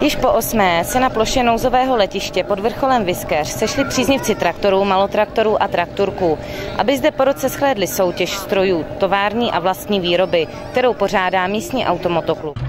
Již po 8. se na ploše nouzového letiště pod vrcholem Vyskeř sešli příznivci traktorů, malotraktorů a traktorků, aby zde po roce shlédli soutěž strojů, tovární a vlastní výroby, kterou pořádá místní automotoklub.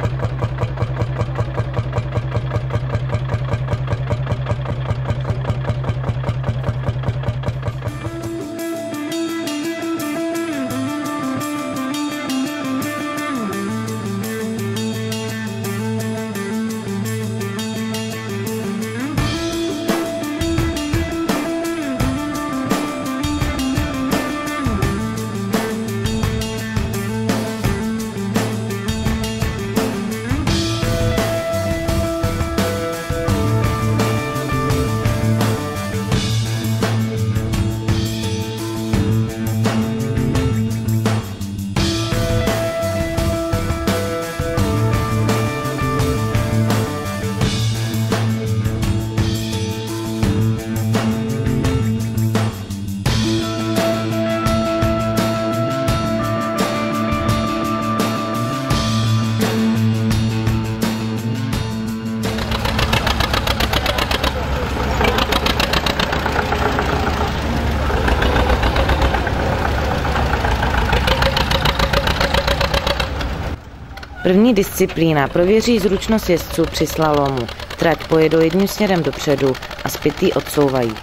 První disciplína prověří zručnost jezdců při slalomu. Trať pojedou jedním směrem dopředu a zbytý odsouvají.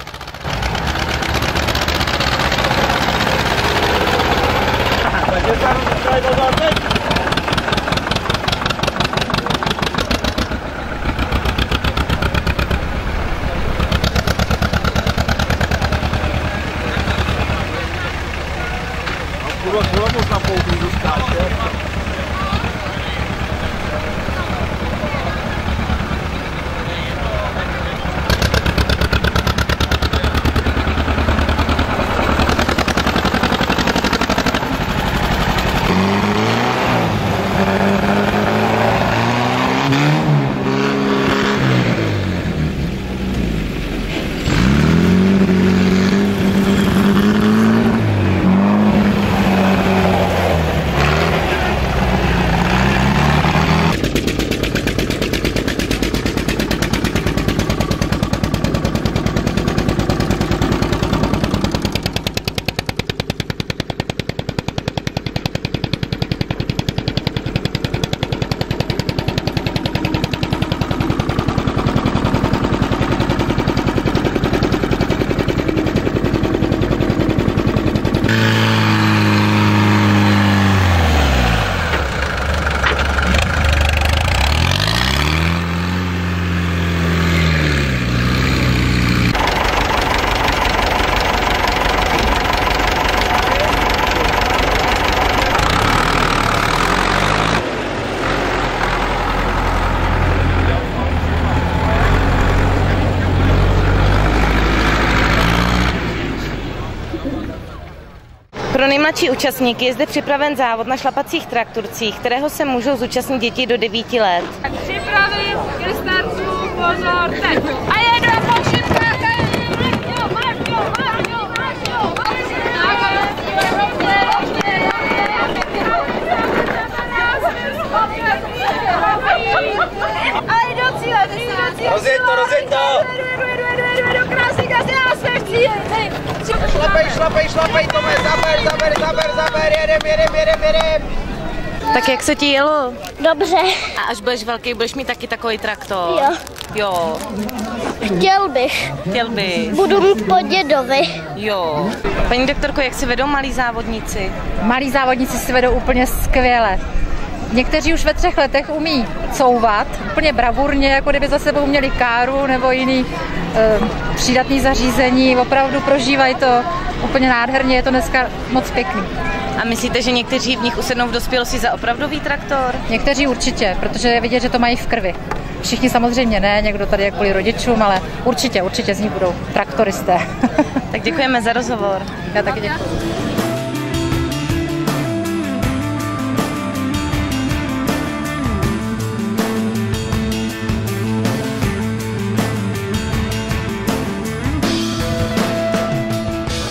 Pro nejmladší účastníky je zde připraven závod na šlapacích traktorcích, kterého se můžou zúčastnit děti do 9 let. Tak připravit, ke startu, pozor, teď. A jedu a počítka, a jdu do cíle, rozjet to! Krásný, já jsme v cíli! Šlapej, Tome, zaber, jedem. Tak jak se ti jelo? Dobře. A až budeš velký, budeš mít taky takový traktor? Jo. Chtěl bych. Budu mít po dědovi. Jo. Paní doktorko, jak si vedou malí závodníci? Malí závodníci si vedou úplně skvěle. Někteří už ve 3 letech umí couvat, úplně bravurně, jako kdyby za sebou měli káru nebo jiný přídatný zařízení. Opravdu prožívají to úplně nádherně, je to dneska moc pěkný. A myslíte, že někteří v nich usednou v dospělosti za opravdový traktor? Někteří určitě, protože je vidět, že to mají v krvi. Všichni samozřejmě ne, někdo tady je kvůli rodičům, ale určitě z nich budou traktoristé. Tak děkujeme za rozhovor. Já taky děkuji.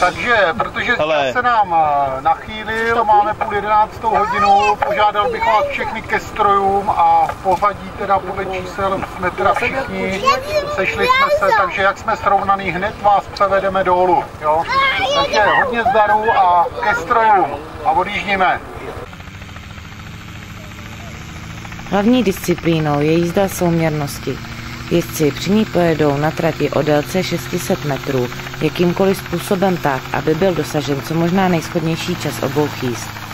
Takže, protože se nám nachýlil byl, máme 10:30 požádal bych vás všechny ke strojům a v pořadí teda podle čísel jsme teda všichni, sešli jsme se, takže jak jsme srovnaný, hned vás převedeme dolů, jo? Takže hodně zdarů a ke strojům a odjíždíme. Hlavní disciplínou je jízda souměrnosti. Jezdci při ní pojedou na trati o délce 600 metrů, jakýmkoliv způsobem tak, aby byl dosažen co možná nejschodnější čas obou jízd.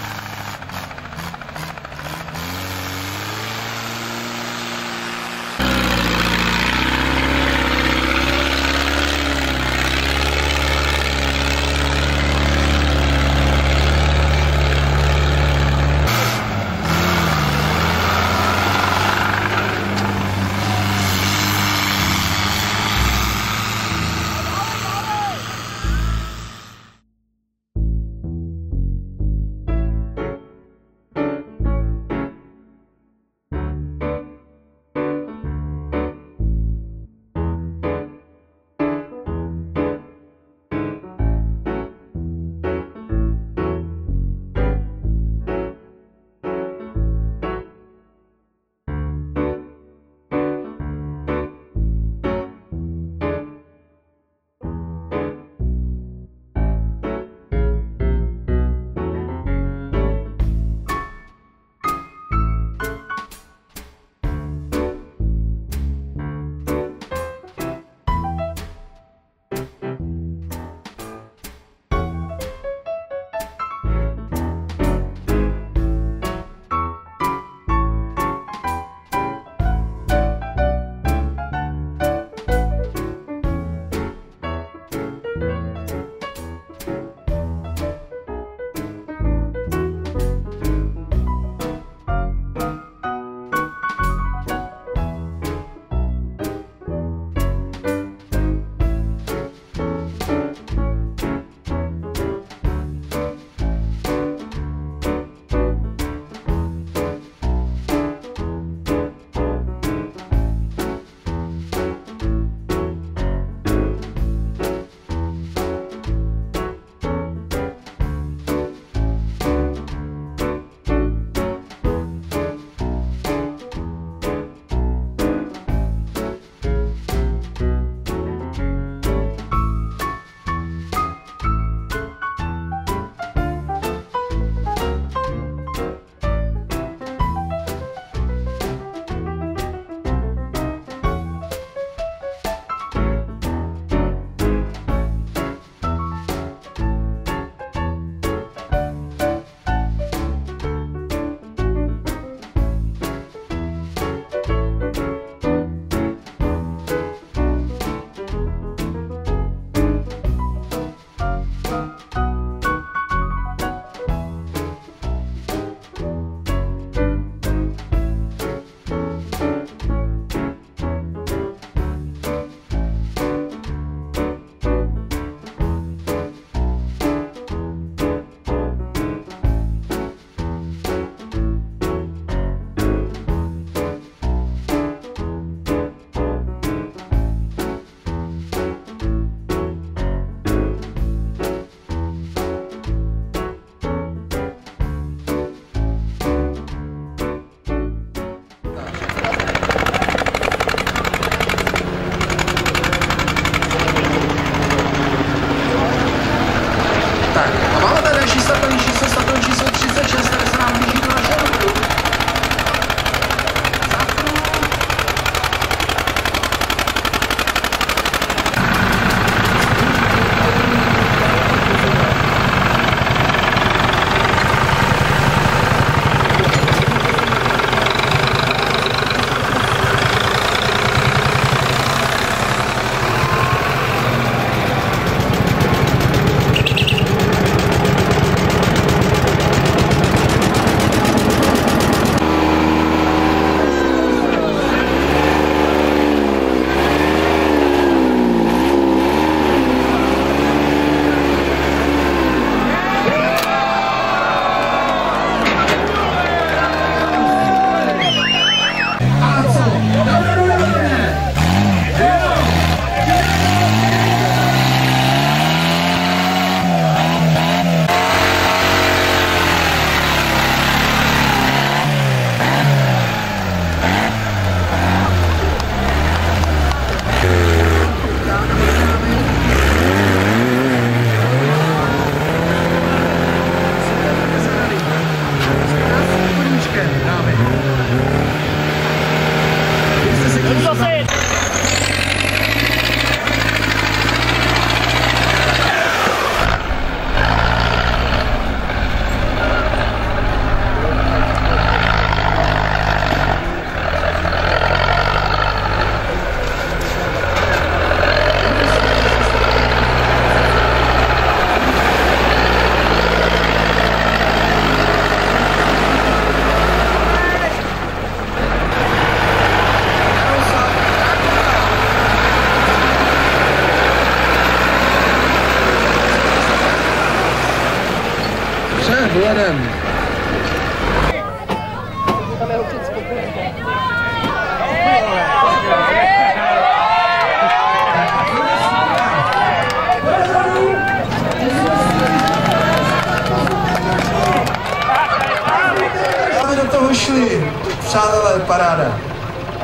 toho šli, přátelé, paráda.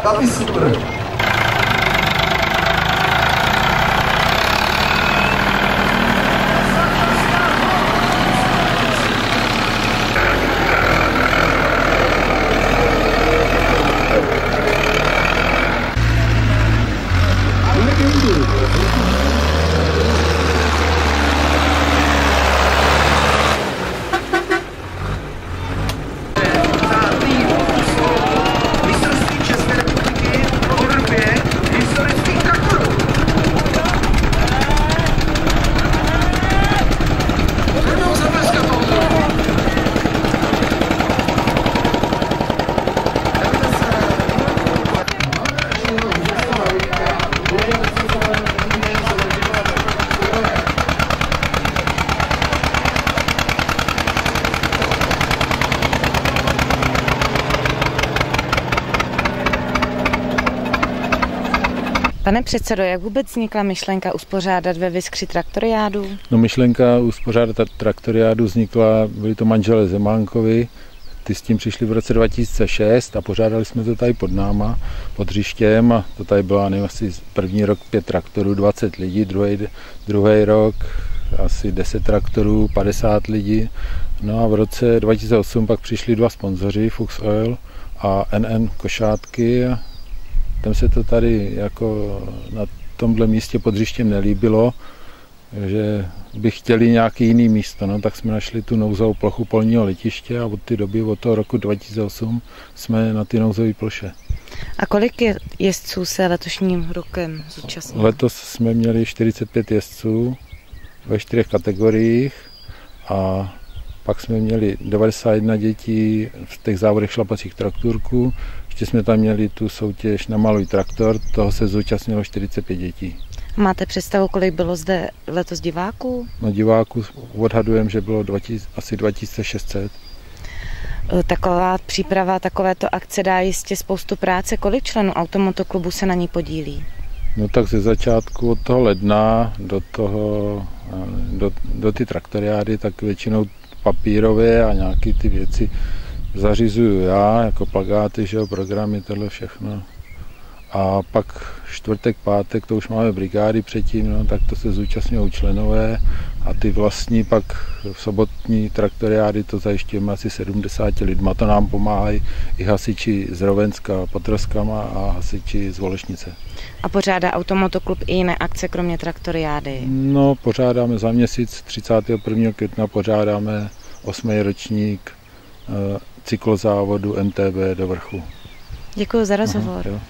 Chlapi, super. Pane předsedo, jak vůbec vznikla myšlenka uspořádat ve Vyskři traktoriádu? No, myšlenka uspořádat traktoriádu vznikla, byli to manželé Zemánkovi, ty s tím přišli v roce 2006 a pořádali jsme to tady pod náma, pod hřištěm, a to tady bylo, nevím, asi první rok 5 traktorů, 20 lidí, druhý rok asi 10 traktorů, 50 lidí. No a v roce 2008 pak přišli 2 sponzoři, Fuchs Oil a NN Košátky. Tam se to tady jako na tomhle místě pod hřištěm nelíbilo, že by chtěli nějaké jiné místo, no, tak jsme našli tu nouzovou plochu polního letiště a od té doby, od toho roku 2008, jsme na ty nouzové ploše. A kolik jezdců se letošním rokem zúčastnilo? Letos jsme měli 45 jezdců ve 4 kategoriích a pak jsme měli 91 dětí v těch závodech šlapacích traktorků. Ještě jsme tam měli tu soutěž na malý traktor, toho se zúčastnilo 45 dětí. Máte představu, kolik bylo zde letos diváků? No, diváků odhadujeme, že bylo asi 2600. Taková příprava, takovéto akce dá jistě spoustu práce. Kolik členů automotoklubu se na ní podílí? No tak ze začátku od toho ledna do ty traktoriády, tak většinou papírové a nějaké ty věci zařizuju já, jako plakáty, že jo, programy, tohle všechno. A pak čtvrtek, pátek, to už máme brigády předtím, no, tak to se zúčastňují členové a ty vlastní pak v sobotní traktoriády to zajišťujeme asi 70 lidma. To nám pomáhají i hasiči z Rovenska pod Troskama a hasiči z Volešnice. A pořádá automotoklub i jiné akce, kromě traktoriády? No, pořádáme za měsíc, 31. května pořádáme 8. ročník cyklozávodu MTB do Vrchu. Děkuji za rozhovor. Aha, jo.